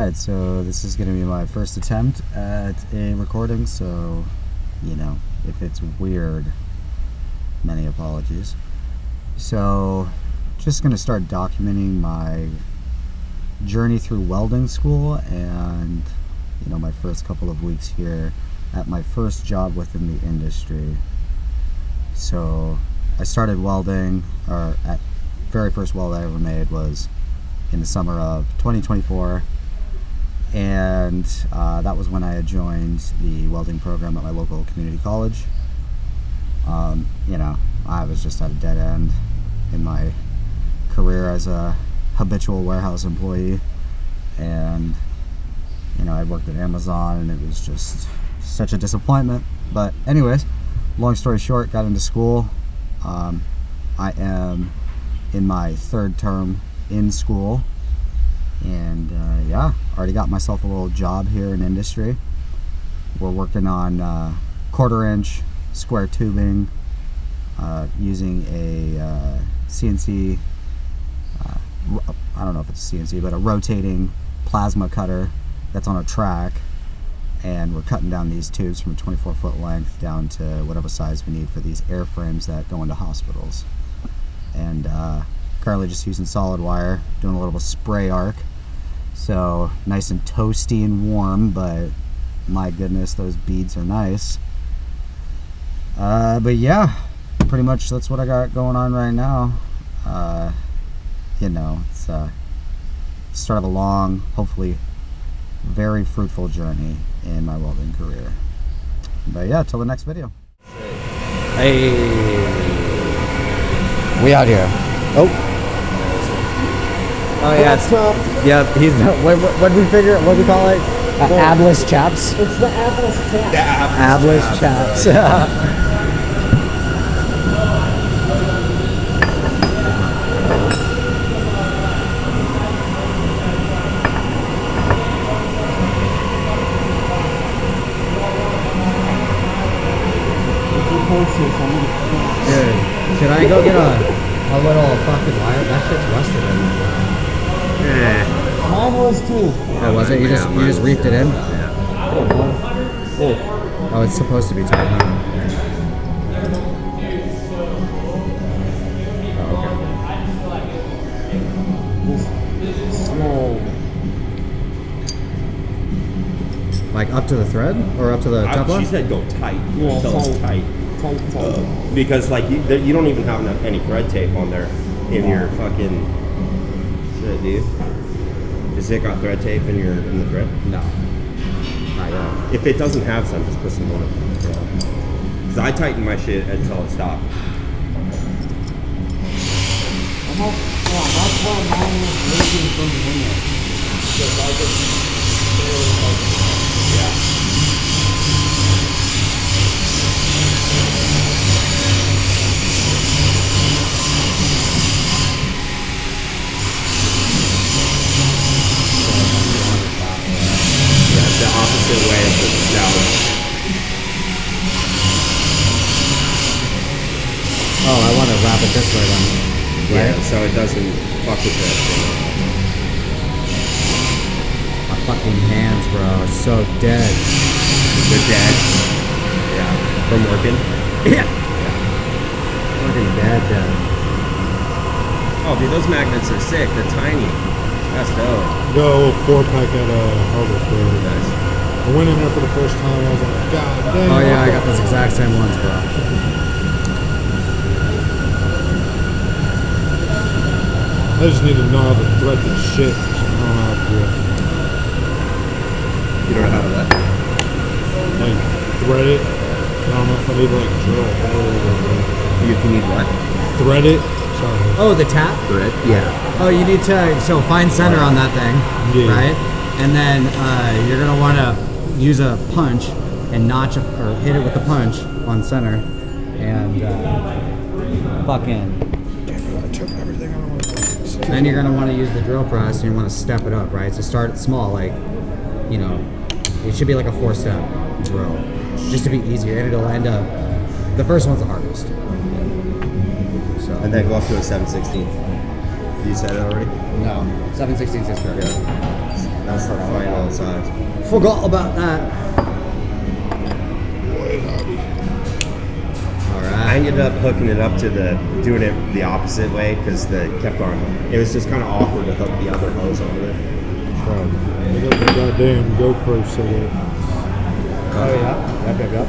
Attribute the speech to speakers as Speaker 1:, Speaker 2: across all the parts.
Speaker 1: Alright, so this is going to be my first attempt at a recording, so, you know, if it's weird, many apologies. So, just going to start documenting my journey through welding school and, you know, my first couple of weeks here at my first job within the industry. So, I started welding, or at very first weld I ever made was in the summer of 2024, and that was when I had joined the welding program at my local community college. You know, I was just at a dead end in my career as a habitual warehouse employee, and you know, I worked at Amazon and it was just such a disappointment. But anyways, long story short, got into school. I am in my third term in school, and yeah, already got myself a little job here in industry. We're working on 1/4 inch square tubing using a CNC, I don't know if it's a CNC, but a rotating plasma cutter that's on a track, and we're cutting down these tubes from a 24-foot length down to whatever size we need for these airframes that go into hospitals. And currently just using solid wire, doing a little bit of spray arc, so nice and toasty and warm, but my goodness, those beads are nice. But yeah, pretty much that's what I got going on right now. You know, it's start of a long, hopefully very fruitful journey in my welding career. But yeah, till the next video.
Speaker 2: Hey, we out here. Oh yeah, yeah. He's what do we figure? What do we call it? Abless chaps.
Speaker 3: It's the abless chaps.
Speaker 2: Abless chaps. Dude, should I go get a little fucking wire? That shit's rusted in there.
Speaker 3: Mine was too.
Speaker 2: Oh, was it? You just reefed it in?
Speaker 3: Yeah.
Speaker 2: Oh, it's supposed to be tight, huh?
Speaker 3: Just small.
Speaker 2: Like up to the thread? Or up to the Teflon?
Speaker 4: She said go tight.
Speaker 3: Yeah,
Speaker 4: Tell us tight. Because like you don't even have any thread tape on there in your fucking shit, do you? Is it got thread tape in the thread?
Speaker 2: No. Not yet.
Speaker 4: If it doesn't have some, just put some on it. Because I tighten my shit until it stops.
Speaker 3: That's why mine was leaking from the window.
Speaker 4: Yeah. The opposite way of the down.
Speaker 2: Oh, I want to wrap it this way then.
Speaker 4: Yeah,
Speaker 2: Right?
Speaker 4: so it doesn't fuck with this.
Speaker 2: My fucking hands, bro, are so dead.
Speaker 4: They're dead. Yeah. From working.
Speaker 2: Yeah. Fucking dead.
Speaker 4: Oh, dude, those magnets are sick. They're tiny. That's dope.
Speaker 5: Got a little 4-pack at Harbor Fair.
Speaker 4: Nice.
Speaker 5: I went in there for the first time. I was like, God damn.
Speaker 2: Oh yeah, I got those exact same ones, bro.
Speaker 5: I just need to know how to thread this shit. I don't know how to do it.
Speaker 4: You don't know how to what?
Speaker 5: Like, thread it. I don't know if I need to like drill a hole or
Speaker 4: You need what?
Speaker 5: thread it. Sorry.
Speaker 2: Oh, the tap?
Speaker 4: Thread? Yeah.
Speaker 2: Oh, you need to, so find center on that thing,
Speaker 5: Yeah.
Speaker 2: right? And then you're gonna want to use a punch and notch or hit it with the punch on center, and fucking. Then you're gonna want to use the drill press, and you want to step it up, right? So start small, like, you know, it should be like a 4-step drill, just to be easier, and it'll end up. The first one's the hardest. So.
Speaker 4: And then go up to a 7/16. You said it already?
Speaker 2: No. 7/16 6/4. Yeah.
Speaker 4: That's the final size.
Speaker 2: Forgot about that.
Speaker 4: I
Speaker 2: Alright.
Speaker 4: ended up hooking it up to doing it the opposite way because it was just kind of awkward to hook the other hose on it.
Speaker 5: I got the goddamn GoPro set up.
Speaker 2: Oh yeah. Yep.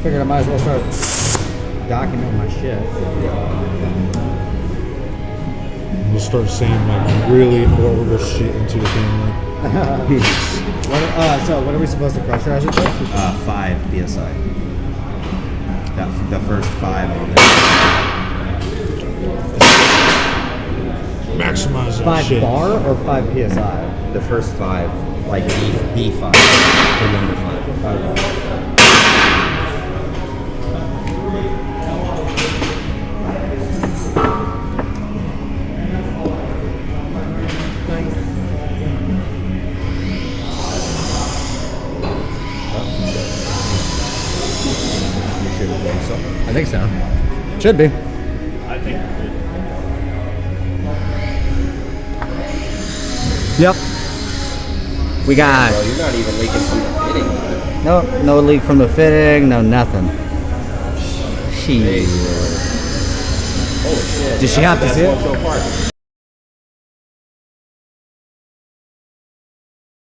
Speaker 2: Figured I might as well start documenting my shit.
Speaker 5: Just start saying like really horrible shit into the camera.
Speaker 2: So what are we supposed to pressure? I should say.
Speaker 4: 5 psi. The first 5 on there.
Speaker 5: Maximize that
Speaker 2: 5
Speaker 5: shit.
Speaker 2: bar or 5 psi?
Speaker 4: The first 5, like B5, the number 5.
Speaker 2: I think so. Should be.
Speaker 5: I think.
Speaker 2: Yep. We got
Speaker 4: Bro, you're not even leaking from the fitting.
Speaker 2: no leak from the fitting, no nothing.
Speaker 4: Holy shit.
Speaker 2: Did she have to
Speaker 4: That's
Speaker 2: see it?
Speaker 4: one so far.